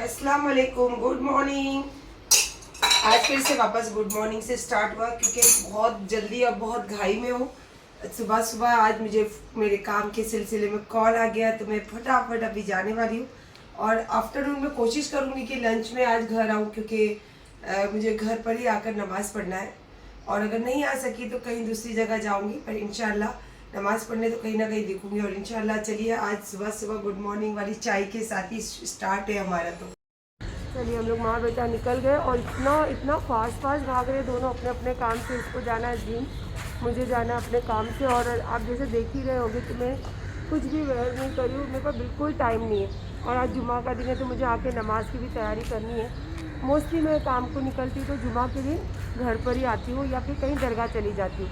अस्सलाम वालेकुम, good morning. आज फिर से वापस गुड मॉर्निंग से स्टार्ट हुआ क्योंकि बहुत जल्दी और बहुत घाई में हूँ। सुबह सुबह आज मुझे मेरे काम के सिलसिले में कॉल आ गया तो मैं फटाफट अभी जाने वाली हूँ और आफ्टरनून में कोशिश करूँगी कि लंच में आज घर आऊँ क्योंकि मुझे घर पर ही आकर नमाज़ पढ़ना है और अगर नहीं आ सकी तो कहीं दूसरी जगह जाऊँगी, पर इंशाल्लाह नमाज़ पढ़ने तो कहीं ना कहीं दिखूंगी। और इंशाल्लाह चलिए आज सुबह सुबह गुड मॉर्निंग वाली चाय के साथ ही स्टार्ट है हमारा। तो चलिए हम लोग माँ बेटा निकल गए और इतना फास्ट भाग रहे दोनों अपने अपने काम से। इसको जाना है जिम, मुझे जाना है अपने काम से। और आप जैसे देख ही रहे होंगे कि मैं कुछ भी वेयर नहीं करी हूँ, मेरे पास बिल्कुल टाइम नहीं है। और आज जुमा का दिन है तो मुझे आके नमाज़ की भी तैयारी करनी है। मोस्टली मैं काम को निकलती तो जुमा के दिन घर पर ही आती हूँ या फिर कहीं दरगाह चली जाती हूँ।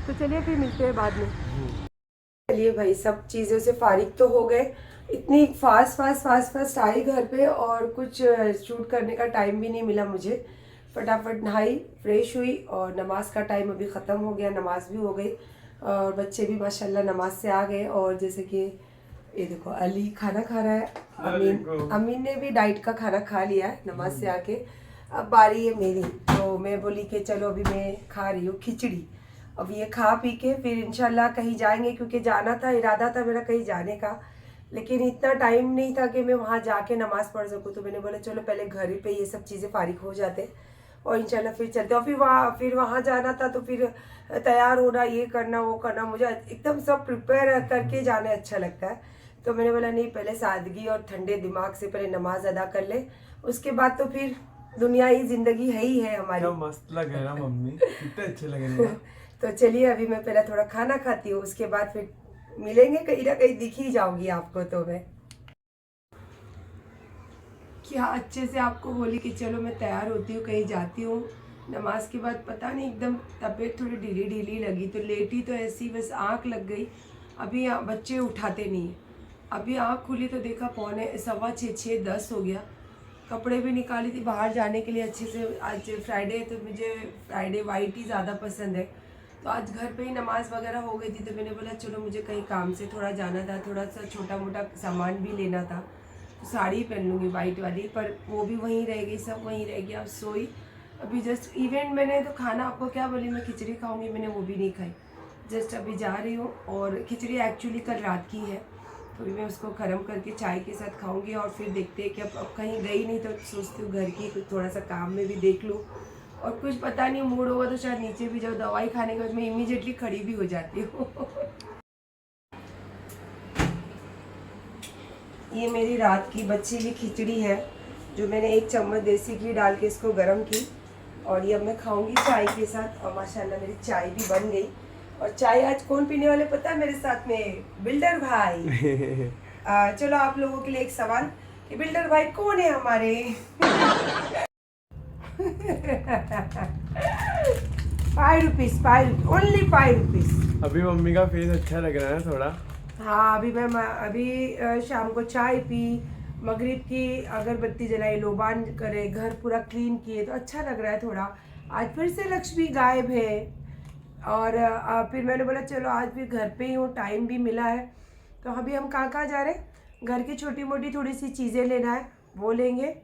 तो चलिए फिर मिलते हैं बाद में। चलिए भाई, सब चीज़ों से फारिग तो हो गए। इतनी फास्ट आई घर पे और कुछ शूट करने का टाइम भी नहीं मिला मुझे। फटाफट नहाई, फ्रेश हुई और नमाज का टाइम अभी ख़त्म हो गया, नमाज भी हो गई और बच्चे भी माशाल्लाह नमाज से आ गए। और जैसे कि ये देखो अली खाना खा रहा है, अमीन ने भी डाइट का खाना खा लिया है नमाज से आके। अब बारी है मेरी, तो मैं बोली कि चलो अभी मैं खा रही हूँ खिचड़ी। अब ये खा पी के फिर इंशाल्लाह कहीं जाएंगे क्योंकि जाना था, इरादा था मेरा कहीं जाने का, लेकिन इतना टाइम नहीं था कि मैं वहाँ जाके नमाज़ पढ़ सकूँ। तो मैंने बोला चलो पहले घर ही पे ये सब चीज़ें फारिग हो जाते और इंशाल्लाह फिर चलते। और फिर वहाँ जाना था तो फिर तैयार होना, ये करना वो करना, मुझे एकदम सब प्रिपेयर करके जाना अच्छा लगता है। तो मैंने बोला नहीं, पहले सादगी और ठंडे दिमाग से पहले नमाज अदा कर ले, उसके बाद तो फिर दुनिया ही जिंदगी है ही है हमारी। क्या मस्त लग रहा है ना मम्मी, कितने अच्छे लग रहे हैं। तो चलिए अभी मैं पहले थोड़ा खाना खाती हूँ, उसके बाद फिर मिलेंगे, कहीं ना कहीं दिख ही जाऊंगी आपको। तो मैं क्या अच्छे से आपको बोली कि चलो मैं तैयार होती हूँ, कहीं जाती हूँ। नमाज के बाद पता नहीं एकदम तबीयत थोड़ी ढीली ढीली लगी तो लेटी तो ऐसी बस आँख लग गई। अभी बच्चे उठाते नहीं है, अभी आँख खुली तो देखा 6:45 हो गया। कपड़े भी निकाली थी बाहर जाने के लिए अच्छे से। आज फ्राइडे है तो मुझे फ्राइडे वाइट ही ज़्यादा पसंद है। तो आज घर पे ही नमाज़ वगैरह हो गई थी तो मैंने बोला चलो मुझे कहीं काम से थोड़ा जाना था, थोड़ा सा छोटा मोटा सामान भी लेना था। तो साड़ी पहन लूँगी वाइट वाली, पर वो भी वहीं रह गई, सब वहीं रह गया। अब सोई अभी जस्ट इवेंट मैंने तो खाना आपको क्या बोली, मैं खिचड़ी खाऊंगी, मैंने वो भी नहीं खाई। जस्ट अभी जा रही हूँ और खिचड़ी एक्चुअली कल रात की है तो अभी मैं उसको गर्म करके चाय के साथ खाऊंगी। और फिर देखते हैं कि अब कहीं गई नहीं तो सोचती हूँ घर की कुछ थोड़ा सा काम में भी देख लूँ। और कुछ पता नहीं मूड होगा तो शायद नीचे भी जाओ। दवाई खाने के बाद मैं इमीडिएटली खड़ी भी हो जाती हूँ। ये मेरी रात की बची हुई खिचड़ी है जो मैंने 1 चम्मच देसी घी डाल के इसको गर्म की और ये अब मैं खाऊंगी चाय के साथ। और माशाल्लाह मेरी चाय भी बन गई। और चाय आज कौन पीने वाले पता है मेरे साथ में? बिल्डर भाई। चलो आप लोगों के लिए एक सवाल कि बिल्डर भाई कौन है हमारे? 5 रुपीज, 5 ओनली 5 रुपीज। अभी मम्मी का फेस अच्छा लग रहा है थोड़ा। हाँ अभी शाम को चाय पी, मगरिब की अगरबत्ती जलाई, लोबान करे, घर पूरा क्लीन किए तो अच्छा लग रहा है थोड़ा। आज फिर से लक्ष्मी गायब है और फिर मैंने बोला चलो आज भी घर पे ही हूँ, टाइम भी मिला है। तो अभी हम कहाँ जा रहे हैं? घर की छोटी मोटी थोड़ी सी चीज़ें लेना है, वो लेंगे।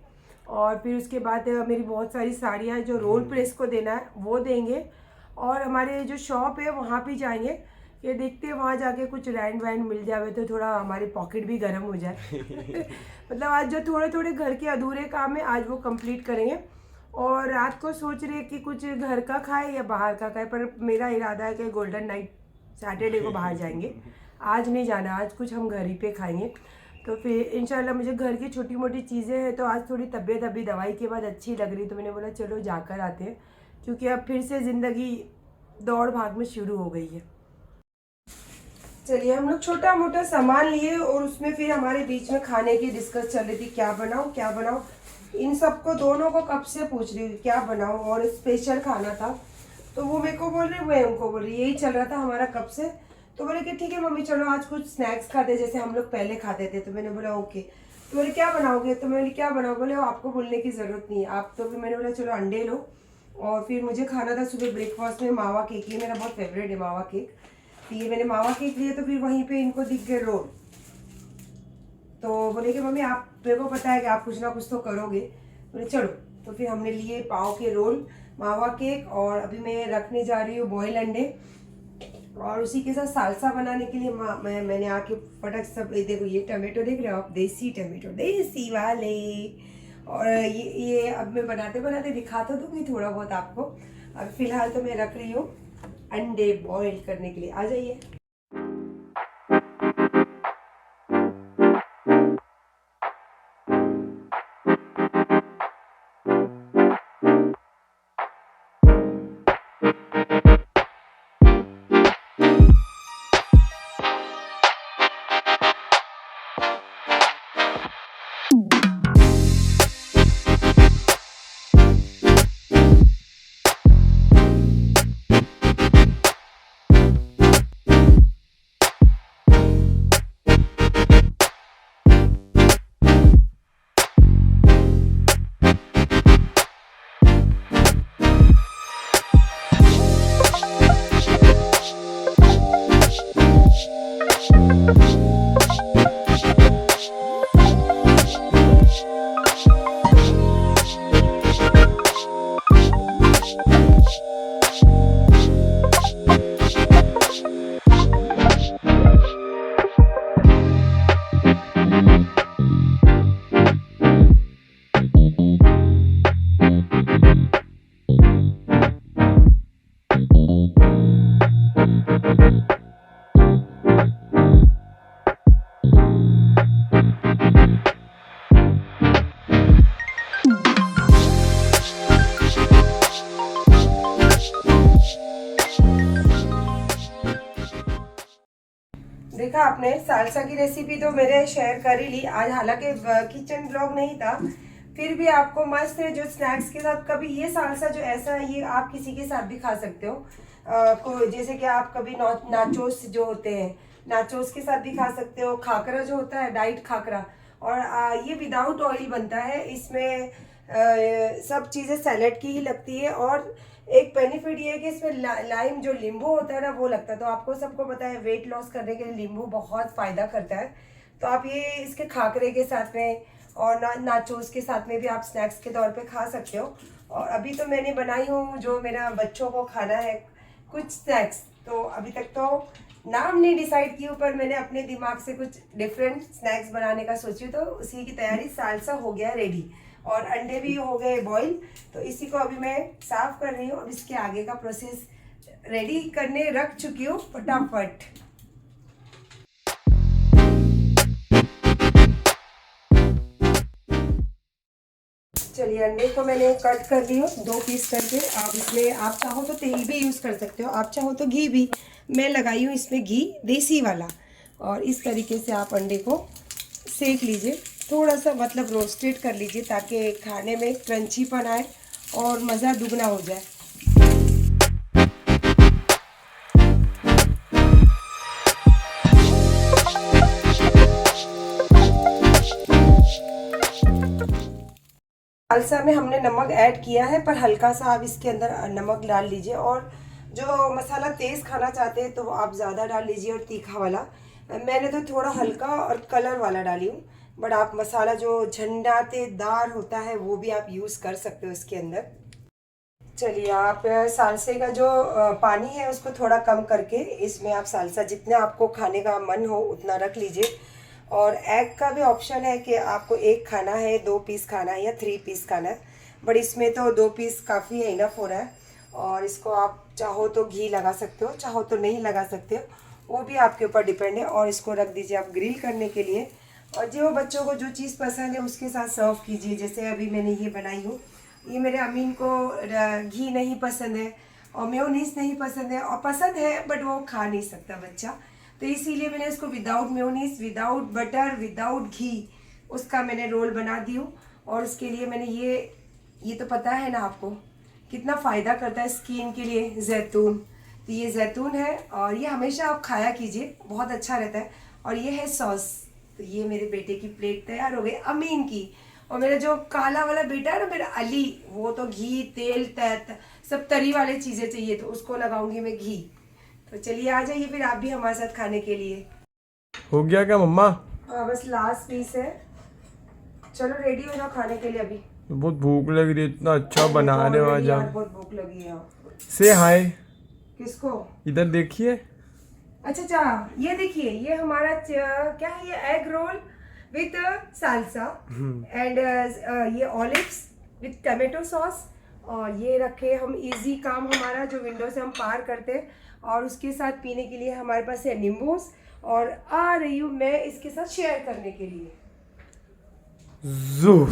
और फिर उसके बाद मेरी बहुत सारी साड़ियाँ जो रोल प्रेस को देना है वो देंगे। और हमारे जो शॉप है वहाँ भी जाएंगे, ये देखते हैं वहाँ जाके कुछ रैंड वैंड मिल जाए तो थोड़ा हमारी पॉकेट भी गर्म हो जाए। मतलब आज जो थोड़े थोड़े घर के अधूरे काम है आज वो कंप्लीट करेंगे। और रात को सोच रहे कि कुछ घर का खाए या बाहर का खाए, पर मेरा इरादा है कि गोल्डन नाइट सैटरडे को बाहर जाएंगे, आज नहीं जाना, आज कुछ हम घर ही पे खाएंगे। तो फिर इंशाल्लाह मुझे घर की छोटी मोटी चीज़ें हैं तो आज थोड़ी तबीयत अभी दवाई के बाद अच्छी लग रही तो मैंने बोला चलो जाकर आते हैं क्योंकि अब फिर से ज़िंदगी दौड़ भाग में शुरू हो गई है। चलिए हम लोग छोटा मोटा सामान लिए और उसमें फिर हमारे बीच में खाने की डिस्कस चल रही थी, क्या बनाऊं क्या बनाऊं। इन सबको दोनों को कब से पूछ रही थी क्या बनाऊं, और स्पेशल खाना था तो वो मेरे को बोल रही, मैं उनको बोल रही, यही चल रहा था हमारा कब से। तो बोले कि ठीक है मम्मी चलो आज कुछ स्नैक्स खाते जैसे हम लोग पहले खाते थे। तो मैंने बोला ओके। तो बोले क्या बनाओगे? तो मैंने क्या बनाओ? बोले आपको बोलने की ज़रूरत नहीं है आप तो। फिर मैंने बोला चलो अंडे लो। और फिर मुझे खाना था सुबह ब्रेकफास्ट में मावा केक, ये मेरा बहुत फेवरेट है मावा केक। तो ये मैंने मावा केक लिया तो फिर वहीं पे इनको दिख गए रोल। तो बोले कि मम्मी आप मेरे को पता है कि आप कुछ ना कुछ तो करोगे। बोले चलो, तो फिर हमने लिए पाव के रोल, मावा केक, और अभी मैं रखने जा रही हूँ बॉयल अंडे, और उसी के साथ सालसा बनाने के लिए मैंने आके फटक सब, ये देखो ये टमाटो देख रहे हो आप, देसी टमाटो, देसी वाले। और ये अब मैं बनाते बनाते दिखा तो दूंगी थोड़ा बहुत आपको। अब फिलहाल तो मैं रख रही हूँ अंडे बॉईल करने के लिए। आ जाइए। देखा आपने, सालसा की रेसिपी तो मेरे शेयर कर ही ली आज, हालांकि किचन ब्लॉग नहीं था, फिर भी आपको मस्त है जो स्नैक्स के साथ। कभी ये सालसा जो ऐसा है, ये आप किसी के साथ भी खा सकते हो। जैसे कि आप कभी नाचोस जो होते हैं, नाचोस के साथ भी खा सकते हो। खाकरा जो होता है, डाइट खाकरा, और ये विदाउट ऑयल बनता है। इसमें सब चीज़ें सैलेड की ही लगती है, और एक बेनिफिट ये है कि इसमें लाइम जो नींबू होता है ना, वो लगता है। तो आपको सबको पता है वेट लॉस करने के लिए नींबू बहुत फ़ायदा करता है। तो आप ये इसके खाकरे के साथ में और नाचोस के साथ में भी आप स्नैक्स के तौर पे खा सकते हो। और अभी तो मैंने बनाई हूँ जो मेरा बच्चों को खाना है कुछ स्नैक्स, तो अभी तक तो नाम नहीं डिसाइड किया, पर मैंने अपने दिमाग से कुछ डिफरेंट स्नैक्स बनाने का सोची, तो उसी की तैयारी। सालसा हो गया रेडी और अंडे भी हो गए बॉईल, तो इसी को अभी मैं साफ कर रही हूँ और इसके आगे का प्रोसेस रेडी करने रख चुकी हूँ फटाफट। चलिए, अंडे को मैंने कट कर ली हूँ 2 पीस करके। आप इसमें आप चाहो तो तेल भी यूज़ कर सकते हो, आप चाहो तो घी भी। मैं लगाई हूँ इसमें घी, देसी वाला। और इस तरीके से आप अंडे को सेक लीजिए, थोड़ा सा मतलब रोस्टेड कर लीजिए, ताकि खाने में क्रंचीपन आए और मज़ा दुगना हो जाए। सालसा में हमने नमक ऐड किया है, पर हल्का सा आप इसके अंदर नमक डाल लीजिए। और जो मसाला तेज़ खाना चाहते हैं तो आप ज़्यादा डाल लीजिए, और तीखा वाला मैंने तो थोड़ा हल्का और कलर वाला डाली हूँ। बट आप मसाला जो झंडातेदार होता है वो भी आप यूज़ कर सकते हो इसके अंदर। चलिए, आप सालसे का जो पानी है उसको थोड़ा कम करके इसमें आप सालसा जितना आपको खाने का मन हो उतना रख लीजिए। और एग का भी ऑप्शन है कि आपको 1 खाना है, 2 पीस खाना है, या 3 पीस खाना है। बट इसमें तो 2 पीस काफ़ी है, इनफ हो रहा है। और इसको आप चाहो तो घी लगा सकते हो, चाहो तो नहीं लगा सकते हो, वो भी आपके ऊपर डिपेंड है। और इसको रख दीजिए आप ग्रिल करने के लिए। और जो बच्चों को जो चीज़ पसंद है उसके साथ सर्व कीजिए। जैसे अभी मैंने ये बनाई हूँ, ये मेरे अमीन को घी नहीं पसंद है और मेयोनीज नहीं पसंद है, और पसंद है बट वो खा नहीं सकता बच्चा, तो इसीलिए मैंने इसको without mayonnaise, without butter, without ghee उसका मैंने रोल बना दी हूँ। और उसके लिए मैंने ये तो पता है ना आपको कितना फ़ायदा करता है स्किन के लिए, जैतून। तो ये जैतून है और ये हमेशा आप खाया कीजिए, बहुत अच्छा रहता है। और ये है सॉस। तो ये मेरे बेटे की प्लेट तैयार हो गई, अमीन की। और मेरा जो काला वाला बेटा है ना, मेरा अली, वो तो घी, तेल, सब तरी वाले चीज़ें चाहिए, तो उसको लगाऊंगी मैं घी। तो चलिए आ जाइए फिर आप भी हमारे साथ खाने के लिए। हो गया क्या मम्मा? हाँ, बस लास्ट पीस है। चलो रेडी हो जाओ खाने के लिए अभी। बहुत भूख लग रही है, इतना अच्छा बना रहे हो आज यार आप। बहुत भूख लगी है। से हाय, किसको? इधर देखिए। अच्छा, ये देखिए, ये हमारा क्या है, ये egg roll with salsa and ये ऑलिव्स विथ टमेटो सॉस। और ये रखे हम, इजी काम हमारा जो विंडो से हम पार करते हैं। और उसके साथ पीने के लिए हमारे पास है नींबूस। और आ रही हूँ मैं इसके साथ शेयर करने के लिए। जू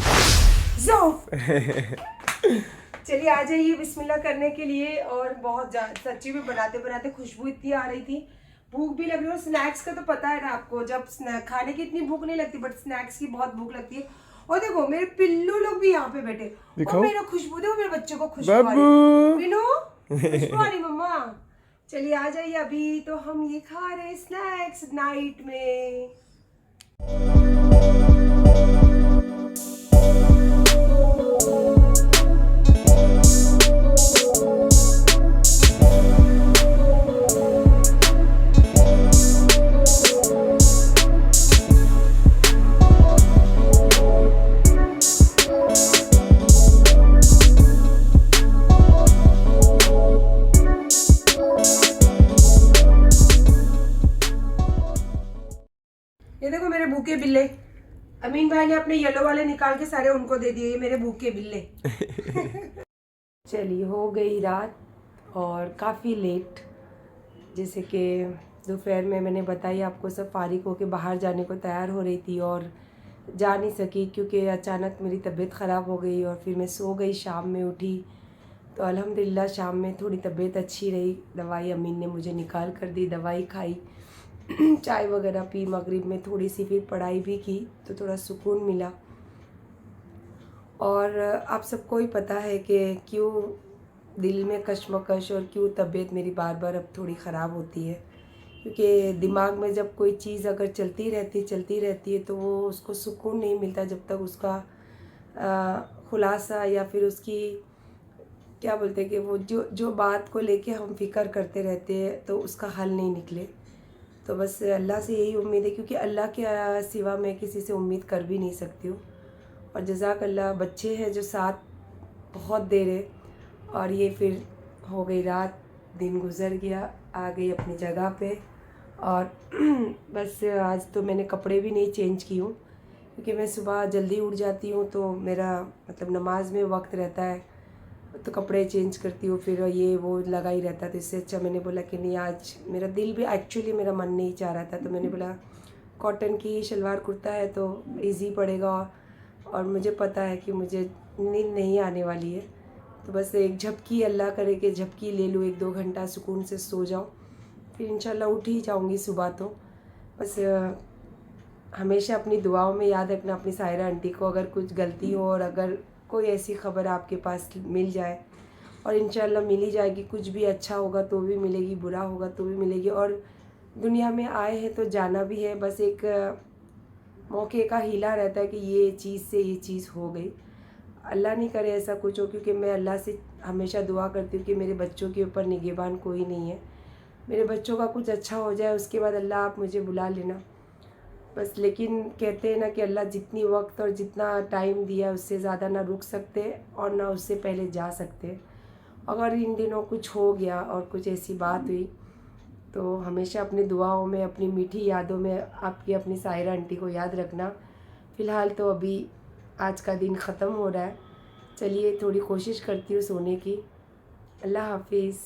चलिए आ जाइए बिस्मिल्लाह करने के लिए। और बहुत सच्ची में बनाते बनाते खुशबू इतनी आ रही थी, भूख भी लग रही है। और स्नैक्स का तो पता है ना आपको, जब खाने की इतनी भूख नहीं लगती, बट स्नैक्स की बहुत भूख लगती है। और देखो मेरे पिल्लू लोग भी यहाँ पे बैठे, और मेरा खुशबू देखो, मेरे बच्चों को खुशबू आ रही, खुशबू आ रही मम्मा। चलिए आ जाइए, अभी तो हम ये खा रहे हैं स्नैक्स नाइट में। ये देखो मेरे भूखे बिल्ले, अमीन भाई ने अपने येलो वाले निकाल के सारे उनको दे दिए, ये मेरे भूखे बिल्ले। चलिए हो गई रात और काफ़ी लेट, जैसे कि दोपहर में मैंने बताई आपको, सब फारिग होके बाहर जाने को तैयार हो रही थी और जा नहीं सकी क्योंकि अचानक मेरी तबीयत ख़राब हो गई। और फिर मैं सो गई, शाम में उठी तो अल्हम्दुलिल्लाह शाम में थोड़ी तबीयत अच्छी रही। दवाई अमीन ने मुझे निकाल कर दी, दवाई खाई, चाय वगैरह पी, मगरिब में थोड़ी सी फिर पढ़ाई भी की तो थोड़ा सुकून मिला। और आप सबको ही पता है कि क्यों दिल में कश्मकश और क्यों तबीयत मेरी बार बार अब थोड़ी ख़राब होती है। क्योंकि दिमाग में जब कोई चीज़ अगर चलती रहती है तो वो उसको सुकून नहीं मिलता जब तक उसका खुलासा या फिर उसकी क्या बोलते हैं कि वो जो बात को लेके हम फ़िक्र करते रहते हैं तो उसका हल नहीं निकले। तो बस अल्लाह से यही उम्मीद है, क्योंकि अल्लाह के सिवा मैं किसी से उम्मीद कर भी नहीं सकती हूँ। और जज़ाकल्लाह, बच्चे हैं जो साथ बहुत देर है और ये फिर हो गई रात, दिन गुज़र गया, आ गई अपनी जगह पे। और बस आज तो मैंने कपड़े भी नहीं चेंज की हूँ क्योंकि मैं सुबह जल्दी उठ जाती हूँ तो मेरा मतलब नमाज में वक्त रहता है तो कपड़े चेंज करती हूँ, फिर ये वो लगा ही रहता है। तो इससे अच्छा मैंने बोला कि नहीं, आज मेरा दिल भी एक्चुअली मेरा मन नहीं चाह रहा था, तो मैंने बोला कॉटन की शलवार कुर्ता है तो इजी पड़ेगा और मुझे पता है कि मुझे नींद नहीं आने वाली है। तो बस एक झपकी, अल्लाह करे कि झपकी ले लूँ, 1-2 घंटा सुकून से सो जाऊँ, फिर इंशाल्लाह उठ ही जाऊँगी सुबह। तो बस हमेशा अपनी दुआओं में याद रखना अपनी सायरा आंटी को, अगर कुछ गलती हो और अगर कोई ऐसी ख़बर आपके पास मिल जाए, और इंशाल्लाह मिल ही जाएगी। कुछ भी अच्छा होगा तो भी मिलेगी, बुरा होगा तो भी मिलेगी। और दुनिया में आए हैं तो जाना भी है, बस एक मौके का हीला रहता है कि ये चीज़ से ये चीज़ हो गई। अल्लाह नहीं करे ऐसा कुछ हो, क्योंकि मैं अल्लाह से हमेशा दुआ करती हूँ कि मेरे बच्चों के ऊपर निगहबान कोई नहीं है। मेरे बच्चों का कुछ अच्छा हो जाए, उसके बाद अल्लाह आप मुझे बुला लेना बस। लेकिन कहते हैं ना कि अल्लाह जितनी वक्त और जितना टाइम दिया उससे ज़्यादा ना रुक सकते और ना उससे पहले जा सकते। अगर इन दिनों कुछ हो गया और कुछ ऐसी बात हुई तो हमेशा अपनी दुआओं में, अपनी मीठी यादों में आपकी अपनी सायरा आंटी को याद रखना। फ़िलहाल तो अभी आज का दिन ख़त्म हो रहा है, चलिए थोड़ी कोशिश करती हूँ सोने की। अल्लाह हाफिज़।